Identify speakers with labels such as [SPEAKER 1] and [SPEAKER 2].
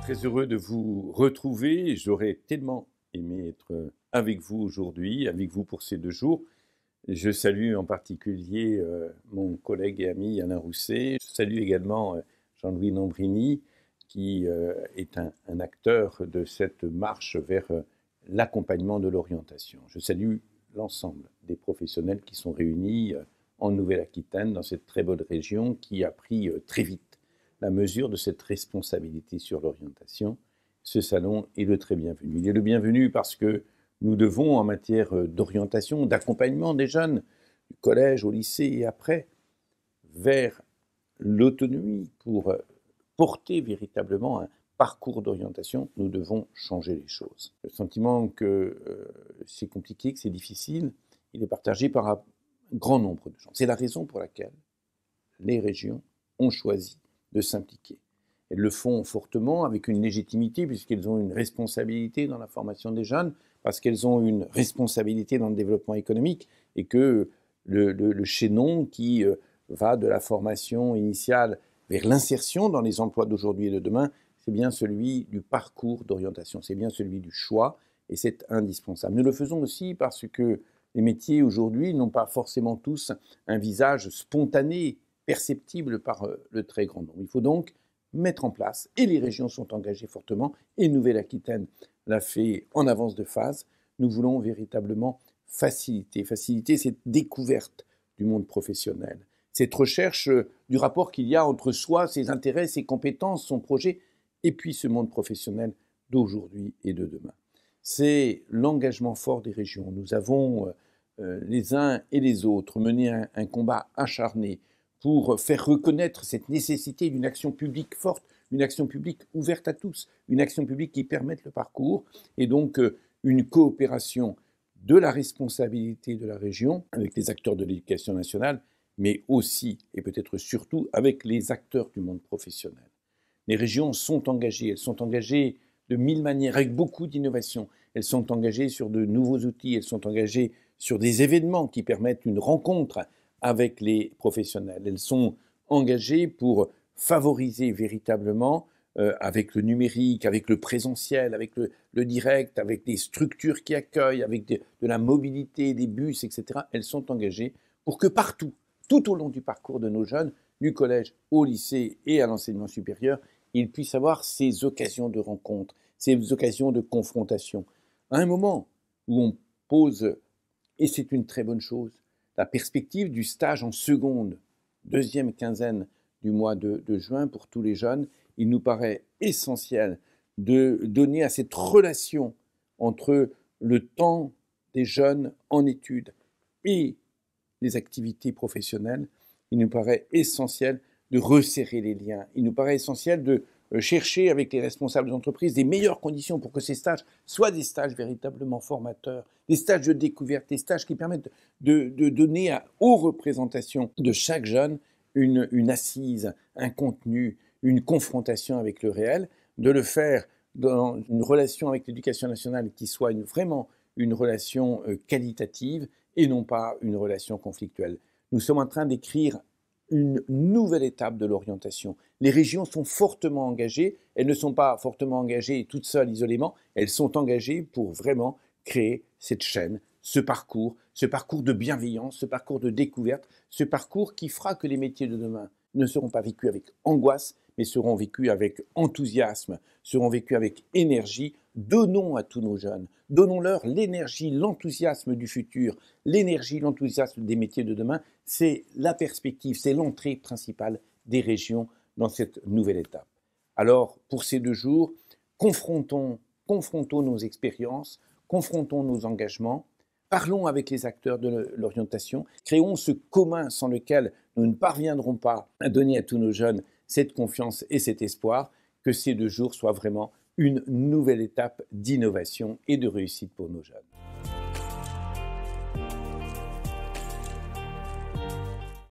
[SPEAKER 1] Très heureux de vous retrouver. J'aurais tellement aimé être avec vous aujourd'hui, avec vous pour ces 2 jours. Je salue en particulier mon collègue et ami Alain Rousset. Je salue également Jean-Louis Nombrini, qui est un acteur de cette marche vers l'accompagnement de l'orientation. Je salue l'ensemble des professionnels qui sont réunis en Nouvelle-Aquitaine, dans cette très bonne région qui a pris très vite la mesure de cette responsabilité sur l'orientation. Ce salon est le très bienvenu. Il est le bienvenu parce que nous devons, en matière d'orientation, d'accompagnement des jeunes, du collège au lycée et après, vers l'autonomie pour porter véritablement un parcours d'orientation, nous devons changer les choses. Le sentiment que c'est compliqué, que c'est difficile, il est partagé par un grand nombre de gens. C'est la raison pour laquelle les régions ont choisi de s'impliquer. Elles le font fortement, avec une légitimité, puisqu'elles ont une responsabilité dans la formation des jeunes, parce qu'elles ont une responsabilité dans le développement économique, et que le chaînon qui va de la formation initiale vers l'insertion dans les emplois d'aujourd'hui et de demain, c'est bien celui du parcours d'orientation, c'est bien celui du choix, et c'est indispensable. Nous le faisons aussi parce que les métiers aujourd'hui n'ont pas forcément tous un visage spontané, perceptible par le très grand nombre. Il faut donc mettre en place, et les régions sont engagées fortement, et Nouvelle-Aquitaine l'a fait en avance de phase. Nous voulons véritablement faciliter cette découverte du monde professionnel, cette recherche du rapport qu'il y a entre soi, ses intérêts, ses compétences, son projet, et puis ce monde professionnel d'aujourd'hui et de demain. C'est l'engagement fort des régions. Nous avons les uns et les autres mené un combat acharné pour faire reconnaître cette nécessité d'une action publique forte, une action publique ouverte à tous, une action publique qui permette le parcours, et donc une coopération de la responsabilité de la région avec les acteurs de l'éducation nationale, mais aussi, et peut-être surtout, avec les acteurs du monde professionnel. Les régions sont engagées, elles sont engagées de 1000 manières, avec beaucoup d'innovation. Elles sont engagées sur de nouveaux outils, elles sont engagées sur des événements qui permettent une rencontre avec les professionnels. Elles sont engagées pour favoriser véritablement, avec le numérique, avec le présentiel, avec le direct, avec des structures qui accueillent, avec de la mobilité, des bus, etc. Elles sont engagées pour que partout, tout au long du parcours de nos jeunes, du collège au lycée et à l'enseignement supérieur, ils puissent avoir ces occasions de rencontre, ces occasions de confrontation. À un moment où on pose, et c'est une très bonne chose, la perspective du stage en seconde, deuxième quinzaine du mois de juin pour tous les jeunes, il nous paraît essentiel de donner à cette relation entre le temps des jeunes en études et les activités professionnelles, il nous paraît essentiel de resserrer les liens. Il nous paraît essentiel de chercher avec les responsables d'entreprise des meilleures conditions pour que ces stages soient des stages véritablement formateurs, des stages de découverte, des stages qui permettent de donner aux représentations de chaque jeune une assise, un contenu, une confrontation avec le réel, de le faire dans une relation avec l'éducation nationale qui soit vraiment une relation qualitative et non pas une relation conflictuelle. Nous sommes en train d'écrire une nouvelle étape de l'orientation. Les régions sont fortement engagées, elles ne sont pas fortement engagées toutes seules, isolément, elles sont engagées pour vraiment créer cette chaîne, ce parcours de bienveillance, ce parcours de découverte, ce parcours qui fera que les métiers de demain ne seront pas vécus avec angoisse, mais seront vécus avec enthousiasme, seront vécus avec énergie. Donnons à tous nos jeunes, donnons-leur l'énergie, l'enthousiasme du futur, l'énergie, l'enthousiasme des métiers de demain. C'est la perspective, c'est l'entrée principale des régions dans cette nouvelle étape. Alors, pour ces 2 jours, confrontons nos expériences, confrontons nos engagements, parlons avec les acteurs de l'orientation, créons ce commun sans lequel nous ne parviendrons pas à donner à tous nos jeunes cette confiance et cet espoir, que ces 2 jours soient vraiment une nouvelle étape d'innovation et de réussite pour nos jeunes.